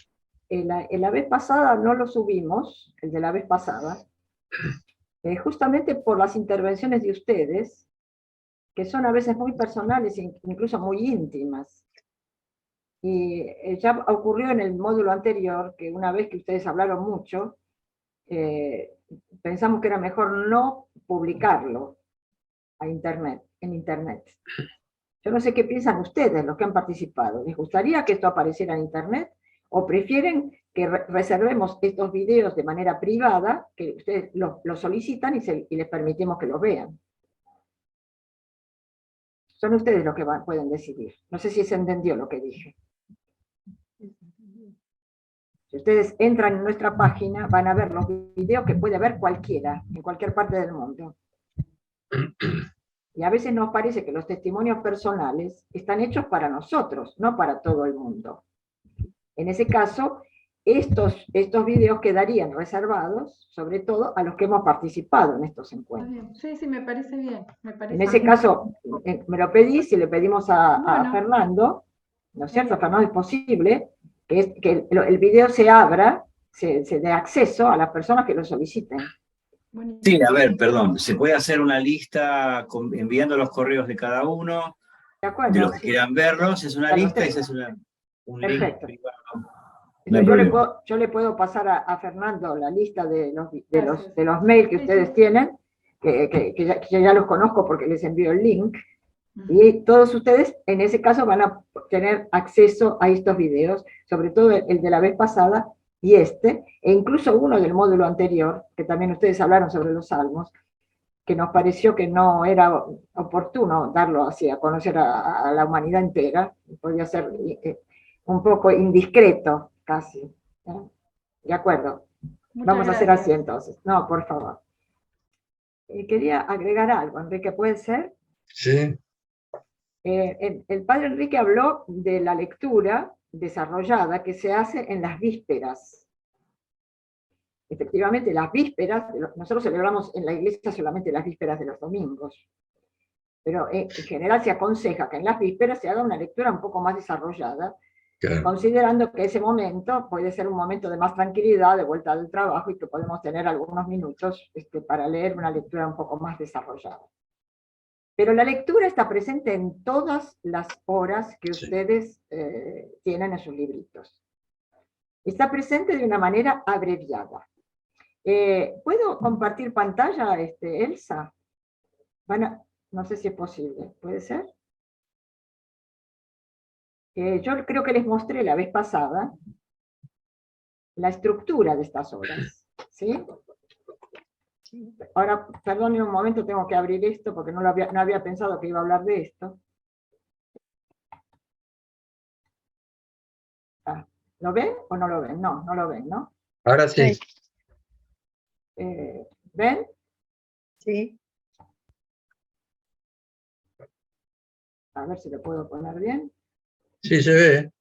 La vez pasada no lo subimos, el de la vez pasada, justamente por las intervenciones de ustedes, que son a veces muy personales e incluso muy íntimas. Y ya ocurrió en el módulo anterior, que una vez que ustedes hablaron mucho, pensamos que era mejor no publicarlo en Internet. Yo no sé qué piensan ustedes, los que han participado. ¿Les gustaría que esto apareciera en Internet? ¿O prefieren que reservemos estos videos de manera privada, que ustedes lo solicitan y les permitimos que los vean? Son ustedes los que pueden decidir. No sé si se entendió lo que dije. Si ustedes entran en nuestra página, van a ver los videos que puede ver cualquiera, en cualquier parte del mundo. Y a veces nos parece que los testimonios personales están hechos para nosotros, no para todo el mundo. En ese caso, estos videos quedarían reservados, sobre todo, a los que hemos participado en estos encuentros. Sí, me parece bien. En ese caso, me lo pedís y le pedimos a Fernando, ¿no es cierto? Fernando, es posible que el video se abra, se dé acceso a las personas que lo soliciten. Sí, a ver, perdón, se puede hacer una lista enviando los correos de cada uno, de los que quieran verlos, es una lista y esa es un link privado. Yo le puedo pasar a Fernando la lista de los mails que ustedes tienen, que ya los conozco porque les envío el link, y todos ustedes en ese caso van a tener acceso a estos videos, sobre todo el de la vez pasada y e incluso uno del módulo anterior, que también ustedes hablaron sobre los salmos, que nos pareció que no era oportuno darlo así a conocer a la humanidad entera, podía ser un poco indiscreto casi. ¿De acuerdo? Vamos a hacer así entonces. No, por favor. Quería agregar algo, Enrique, ¿puede ser? Sí. El padre Enrique habló de la lectura desarrollada que se hace en las vísperas. Efectivamente, las vísperas, nosotros celebramos en la iglesia solamente las vísperas de los domingos, pero en general se aconseja que en las vísperas se haga una lectura un poco más desarrollada, claro, considerando que ese momento puede ser un momento de más tranquilidad, de vuelta del trabajo, y que podemos tener algunos minutos para leer una lectura un poco más desarrollada. Pero la lectura está presente en todas las horas que ustedes tienen en sus libritos. Está presente de una manera abreviada. ¿Puedo compartir pantalla, Elsa? No sé si es posible, ¿puede ser? Yo creo que les mostré la vez pasada la estructura de estas horas, ¿sí? Ahora, perdón un momento, tengo que abrir esto porque no había pensado que iba a hablar de esto. ¿Lo ven o no lo ven? No, no lo ven, ¿no? Ahora sí. ¿Ven? Sí. A ver si lo puedo poner bien. Sí, se ve.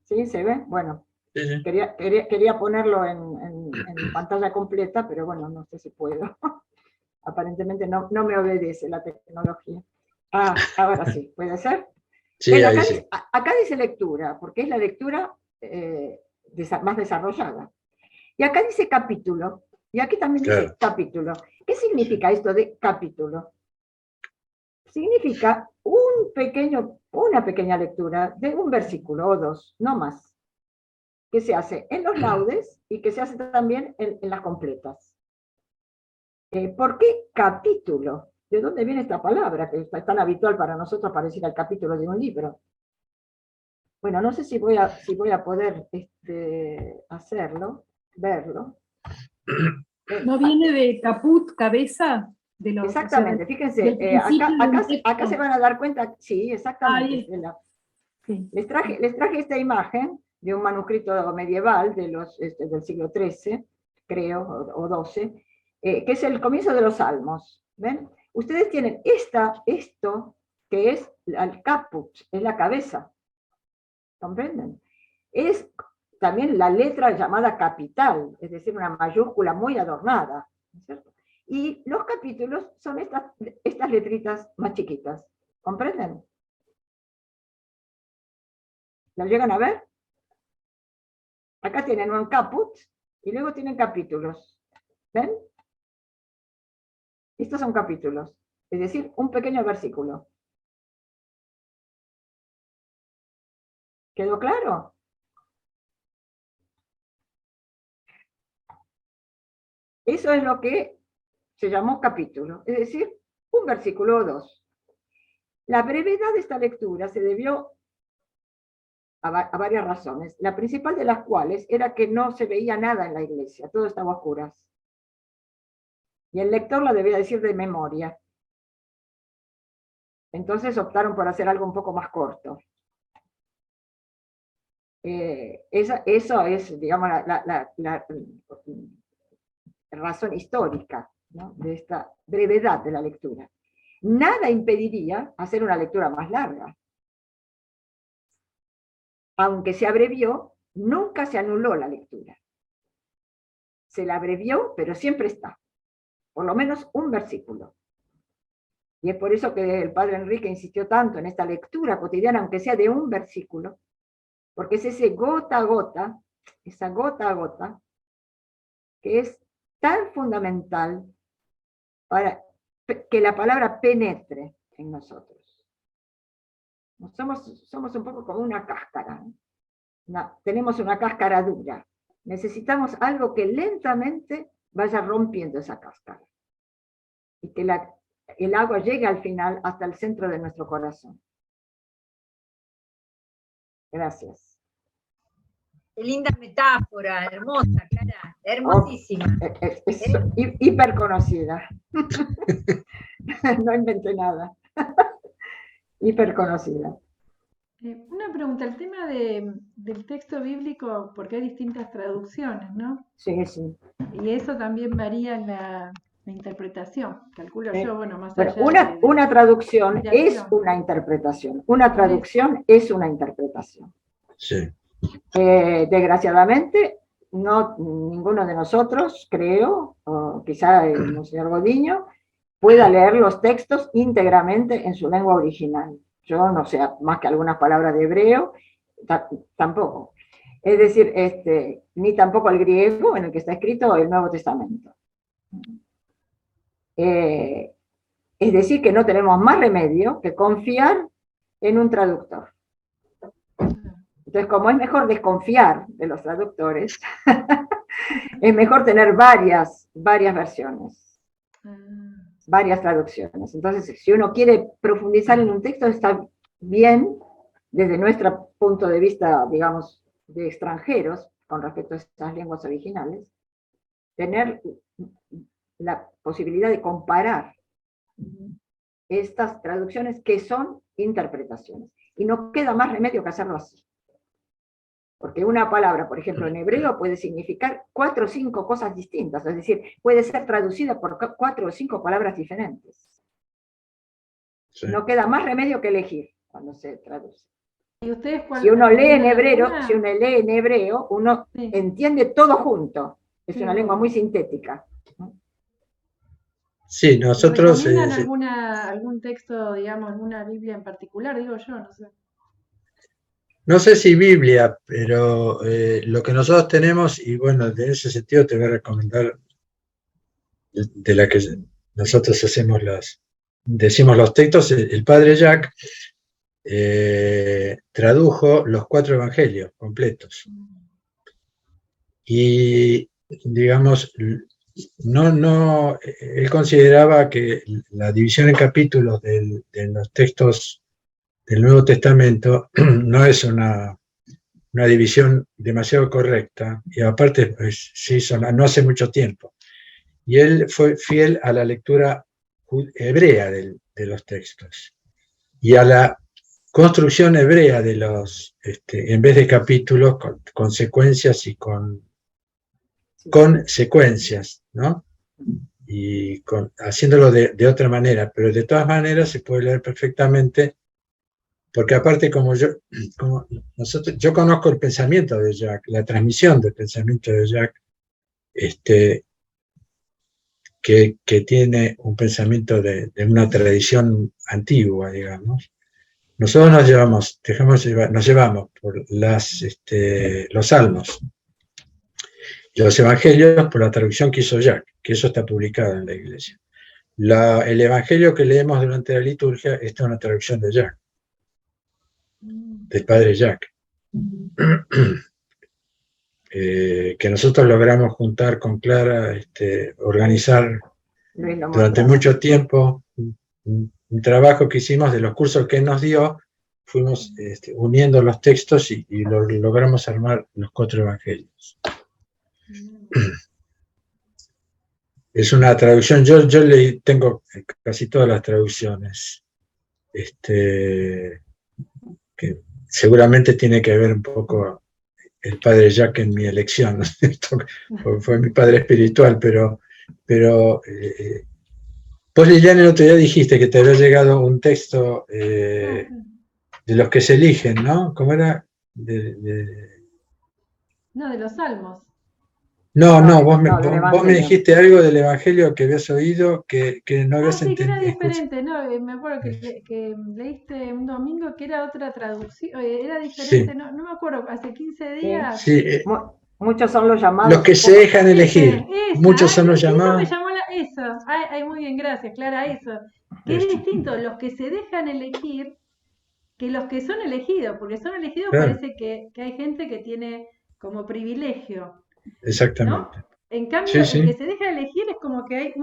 ¿Sí? ¿Se ve? Bueno. Sí, sí. Quería ponerlo en pantalla completa, pero bueno, no sé si puedo. Aparentemente no me obedece la tecnología. Ahora sí, ¿puede ser? Sí, Ven, ahí sí. acá dice lectura, porque es la lectura más desarrollada. Y acá dice capítulo, y aquí también dice capítulo. ¿Qué significa esto de capítulo? Significa una pequeña lectura de un versículo o dos, no más, que se hace en los laudes y que se hace también en las completas. ¿Por qué capítulo? ¿De dónde viene esta palabra que es tan habitual para nosotros para decir el capítulo de un libro? Bueno, no sé si voy a poder hacerlo, verlo. ¿No viene de caput, cabeza? Exactamente, fíjense, acá se van a dar cuenta, sí, exactamente. Sí. Les traje esta imagen de un manuscrito medieval del siglo XIII, creo, o XII, que es el comienzo de los Salmos. ¿Ven? Ustedes tienen esto que es el caput, es la cabeza. ¿Comprenden? Es también la letra llamada capital, es decir, una mayúscula muy adornada, ¿cierto? Y los capítulos son estas letritas más chiquitas. ¿Comprenden? ¿Lo llegan a ver? Acá tienen un caput y luego tienen capítulos. ¿Ven? Estos son capítulos, es decir, un pequeño versículo. ¿Quedó claro? Eso es lo que se llamó capítulo, es decir, un versículo o dos. La brevedad de esta lectura se debió a varias razones, la principal de las cuales era que no se veía nada en la iglesia, todo estaba a oscuras. Y el lector lo debía decir de memoria. Entonces optaron por hacer algo un poco más corto. Eso es, digamos, la razón histórica, ¿no?, de esta brevedad de la lectura. Nada impediría hacer una lectura más larga. Aunque se abrevió, nunca se anuló la lectura. Se la abrevió, pero siempre está. Por lo menos un versículo. Y es por eso que el padre Enrique insistió tanto en esta lectura cotidiana, aunque sea de un versículo, porque es ese gota a gota, esa gota a gota, que es tan fundamental para que la palabra penetre en nosotros. Somos un poco como una cáscara. Tenemos una cáscara dura. Necesitamos algo que lentamente vaya rompiendo esa cáscara. Y que el agua llegue al final hasta el centro de nuestro corazón. Gracias. Qué linda metáfora, hermosa, Clara, hermosísima. Es hiper conocida. No inventé nada. Hiper conocida. Una pregunta, el tema del texto bíblico, porque hay distintas traducciones, ¿no? Sí, sí. Y eso también varía en la interpretación, calculo yo, bueno, más bueno, allá una traducción es una interpretación. Una traducción es una interpretación. Sí. Desgraciadamente, ninguno de nosotros, creo, o quizá el Monseñor Godiño, pueda leer los textos íntegramente en su lengua original. Yo no sé más que algunas palabras de hebreo, tampoco. Es decir, ni tampoco el griego en el que está escrito el Nuevo Testamento. Es decir, que no tenemos más remedio que confiar en un traductor. Entonces, como es mejor desconfiar de los traductores, es mejor tener varias versiones, varias traducciones. Entonces, si uno quiere profundizar en un texto, está bien, desde nuestro punto de vista, digamos, de extranjeros, con respecto a estas lenguas originales, tener la posibilidad de comparar estas traducciones que son interpretaciones. Y no queda más remedio que hacerlo así. Porque una palabra, por ejemplo, en hebreo puede significar 4 o 5 cosas distintas, es decir, puede ser traducida por 4 o 5 palabras diferentes. Sí. No queda más remedio que elegir cuando se traduce. ¿Y ustedes Si uno lee en ¿alguna? hebreo, uno Sí. entiende todo junto. Es Sí, una lengua obvio. muy sintética. Sí, nosotros... ¿Recomiendan algún texto, digamos, alguna Biblia en particular? Digo yo, no sé. No sé si Biblia, pero lo que nosotros tenemos, y bueno, en ese sentido te voy a recomendar de la que nosotros decimos los textos, el padre Jack tradujo los 4 evangelios completos. Y, digamos, él consideraba que la división en capítulos de los textos del Nuevo Testamento no es una división demasiado correcta, y aparte pues, se hizo no hace mucho tiempo. Y él fue fiel a la lectura hebrea de los textos, y a la construcción hebrea de los, en vez de capítulos, con secuencias y con secuencias, ¿no? Y haciéndolo de otra manera, pero de todas maneras se puede leer perfectamente, porque aparte yo conozco el pensamiento de Jack, la transmisión del pensamiento de Jack, que tiene un pensamiento de una tradición antigua, digamos. Nosotros nos llevamos por los salmos y los evangelios por la traducción que hizo Jack, que eso está publicado en la iglesia. El evangelio que leemos durante la liturgia es una traducción de Jack, del padre Jack, que nosotros logramos juntar con Clara, organizar durante mucho tiempo un trabajo que hicimos de los cursos que él nos dio. Fuimos uniendo los textos y logramos armar los 4 evangelios. Es una traducción, yo tengo casi todas las traducciones, que seguramente tiene que ver un poco el padre Jack en mi elección, ¿no es cierto? Fue mi padre espiritual, pero vos, Liliana, el otro día dijiste que te había llegado un texto de los que se eligen, ¿no? ¿Cómo era? No, de los salmos. No, vos me dijiste algo del evangelio que habías oído que no habías Sí, que era entendido. diferente, ¿no? Me acuerdo que leíste un domingo que era otra traducción, era diferente, Sí. no me acuerdo, hace 15 días. Sí, muchos son los llamados. Los que se dejan elegir. Muchos son los llamados. Eso me llamó eso. Muy bien, gracias, Clara, eso. Que es distinto los que se dejan elegir que los que son elegidos, porque son elegidos, claro. Parece que hay gente que tiene como privilegio. Exactamente. ¿No? En cambio, el que se deja elegir es como que hay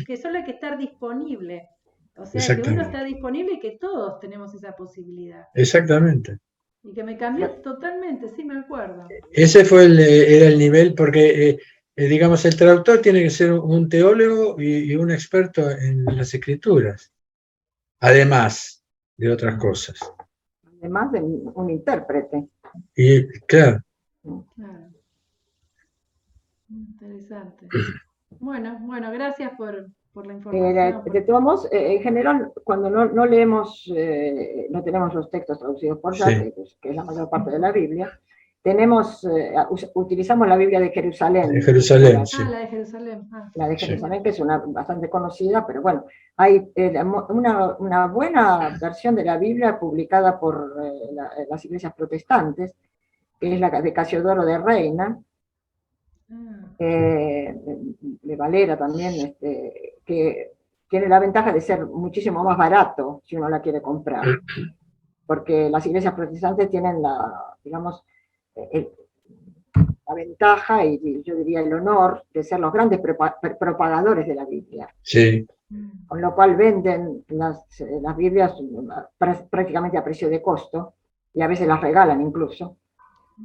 que solo hay que estar disponible. O sea, que uno está disponible y que todos tenemos esa posibilidad. Exactamente. Y que me cambió totalmente, sí me acuerdo. Ese era el nivel, porque, digamos, el traductor tiene que ser un teólogo y un experto en las escrituras, además de otras cosas. Además de un intérprete. Y, claro. Claro. Interesante. Bueno, gracias por la información. De todos modos, en general, cuando no leemos, no tenemos los textos traducidos por Jack, que es la mayor parte de la Biblia, utilizamos la Biblia de Jerusalén. De Jerusalén, sí. La de Jerusalén. La de Jerusalén, que es una bastante conocida, pero bueno, hay una buena versión de la Biblia publicada por las iglesias protestantes, que es la de Casiodoro de Reina, de Valera también, que tiene la ventaja de ser muchísimo más barato si uno la quiere comprar. Porque las iglesias protestantes tienen digamos, la ventaja y yo diría el honor de ser los grandes propagadores de la Biblia. Sí. Con lo cual venden las Biblias prácticamente a precio de costo y a veces las regalan incluso,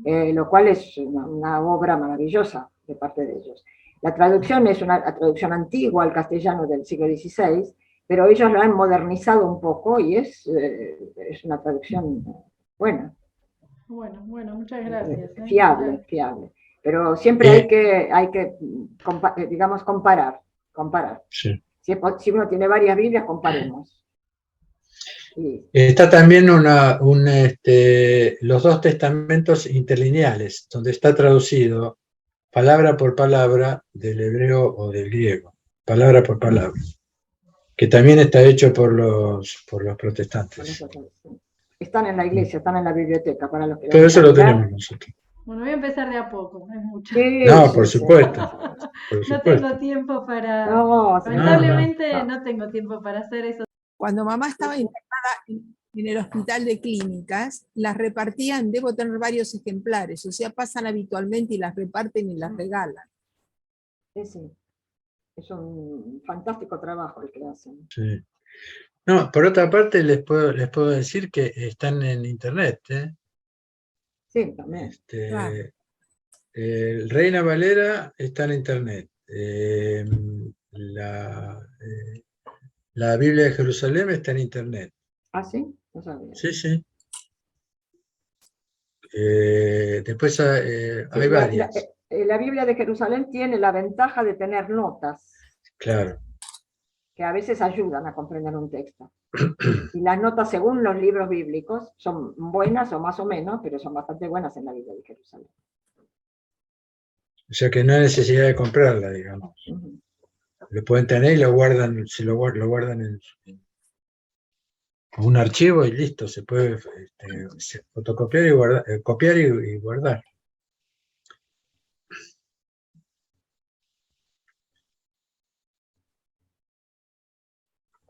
lo cual es una obra maravillosa de parte de ellos. La traducción es una traducción antigua al castellano del siglo XVI, pero ellos lo han modernizado un poco y es una traducción buena. Bueno, muchas gracias. Fiable. Pero siempre hay que digamos, comparar. Sí. Si uno tiene varias Biblias, comparemos. Está también los dos testamentos interlineales, donde está traducido palabra por palabra del hebreo o del griego, palabra por palabra, que también está hecho por los protestantes. Están en la iglesia, están en la biblioteca. Para los que Todo eso lo tenemos nosotros. Bueno, voy a empezar de a poco, es mucho. No, por supuesto. No tengo tiempo para... Lamentablemente no tengo tiempo para hacer eso. Cuando mamá estaba internada en el hospital de clínicas, las repartían, debo tener varios ejemplares, o sea, pasan habitualmente y las reparten y las regalan. Sí. Es un fantástico trabajo el que hacen. Sí. No, por otra parte les puedo decir que están en internet, ¿eh? Sí, también. Claro. El Reina Valera está en internet. La Biblia de Jerusalén está en internet. ¿Ah, sí? No sabía. Sí. Después hay varias. La Biblia de Jerusalén tiene la ventaja de tener notas. Claro. Que a veces ayudan a comprender un texto. Y las notas, según los libros bíblicos, son buenas o más o menos, pero son bastante buenas en la Biblia de Jerusalén. O sea que no hay necesidad de comprarla, digamos. Lo pueden tener y lo guardan, lo guardan en un archivo y listo, se puede fotocopiar y guardar, copiar y guardar.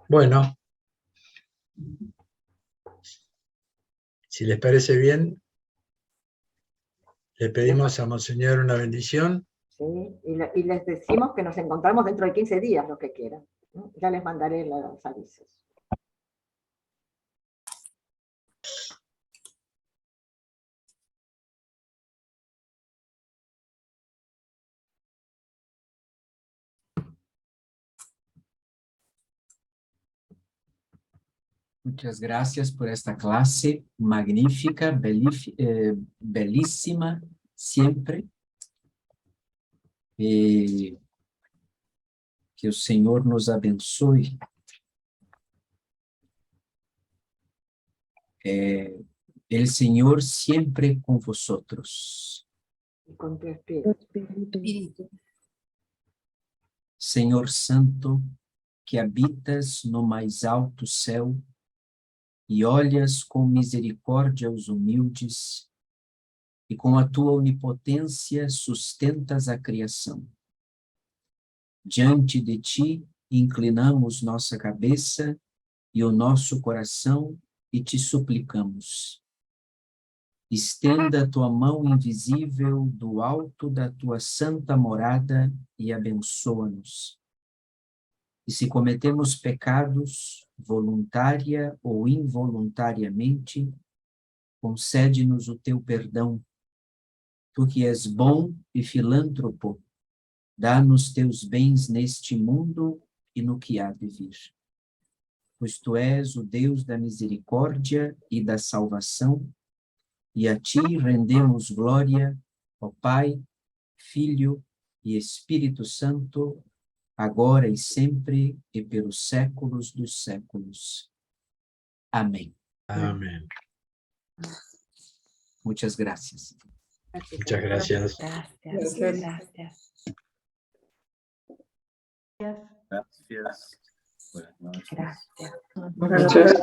Bueno, si les parece bien, le pedimos a Monseñor una bendición. Sí, y les decimos que nos encontramos dentro de 15 días, lo que quieran, ¿no? Ya les mandaré los avisos. Muchas gracias por esta clase magnífica, belísima, siempre. Que el Señor nos abençoe. El Señor siempre con vosotros. Y con tu espíritu. Senhor Santo, que habitas no mais alto céu, e olhas com misericórdia os humildes, e com a tua onipotência sustentas a criação. Diante de ti, inclinamos nossa cabeça e o nosso coração e te suplicamos. Estenda a tua mão invisível do alto da tua santa morada e abençoa-nos. E se cometemos pecados, voluntária ou involuntariamente, concede-nos o teu perdão. Tu que és bom e filântropo, dá-nos teus bens neste mundo e no que há de vir. Pois tu és o Deus da misericórdia e da salvação, e a ti rendemos glória, ó Pai, Filho e Espírito Santo, agora e sempre e pelos séculos dos séculos. Amém. Amén. Muchas gracias. Muchas gracias. Gracias. Gracias. Buenas noches. Gracias. Buenas noches.